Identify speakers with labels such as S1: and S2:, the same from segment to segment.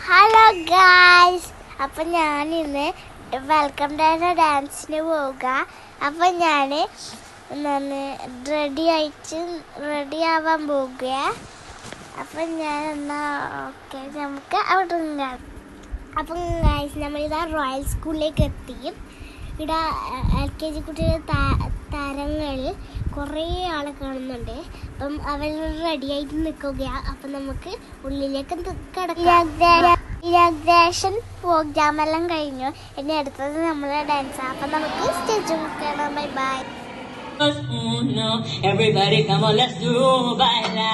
S1: Hello guys, അപ്പം ഞാനിന്ന് welcome ഡാൻസിന് പോവുക. അപ്പം ഞാൻ റെഡി ആവാൻ പോവുക. അപ്പം ഞാൻ ഓക്കെ, നമുക്ക് അവിടെ നിന്നാണ്. അപ്പം ഗായ്സ്, നമ്മളിതാ റോയൽ സ്കൂളിലേക്ക് എത്തി. ഇവിടെ LKG കുട്ടികളുടെ താരങ്ങളിൽ കുറേ ആളെ കാണുന്നുണ്ട്. അപ്പം അവർ റെഡിയായിട്ട് നിൽക്കുകയാണ്. അപ്പം നമുക്ക് ഉള്ളിലേക്ക് കിടക്കാം. ഇനാഗ്രേഷൻ പ്രോഗ്രാം എല്ലാം കഴിഞ്ഞു. ഇനി അടുത്തത് നമ്മളെ ഡാൻസ്. അപ്പം നമുക്ക് സ്റ്റേജ് കയറാം. Bye bye.
S2: Everybody come on, let's do baila.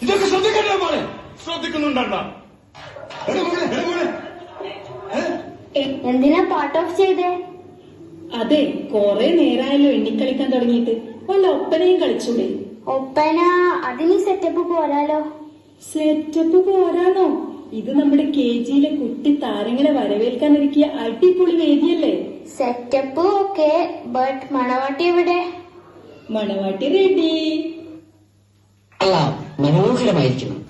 S3: ഇതൊക്കെ ശ്രദ്ധിക്കണ്ടേ മോനെ? ശ്രദ്ധിക്കുന്നുണ്ടണ്ട.
S4: എന്തിനാ പാട്ട് ഓഫ് ചെയ്തേ?
S5: അതെ, കൊറേ നേരായല്ലോ എണ്ണിക്കളിക്കാൻ തുടങ്ങിയിട്ട്. വല്ല ഒപ്പനയും കളിച്ചൂടെ?
S4: ഒപ്പന അതിന് സെറ്റപ്പ് പോരാലോ.
S5: സെറ്റപ്പ് പോരാണോ? ഇത് നമ്മുടെ KGയിലെ കുട്ടി താരങ്ങളെ വരവേൽക്കാൻ ഒരുക്കിയ അടിപൊളി വേദിയല്ലേ?
S4: സെറ്റപ്പ് ഓക്കെ, ബട്ട് മണവാട്ടി എവിടെ?
S5: മണവാട്ടി റെഡി.
S6: മനോഹരമായിരിക്കണം.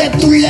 S6: പുറത്തുള്ള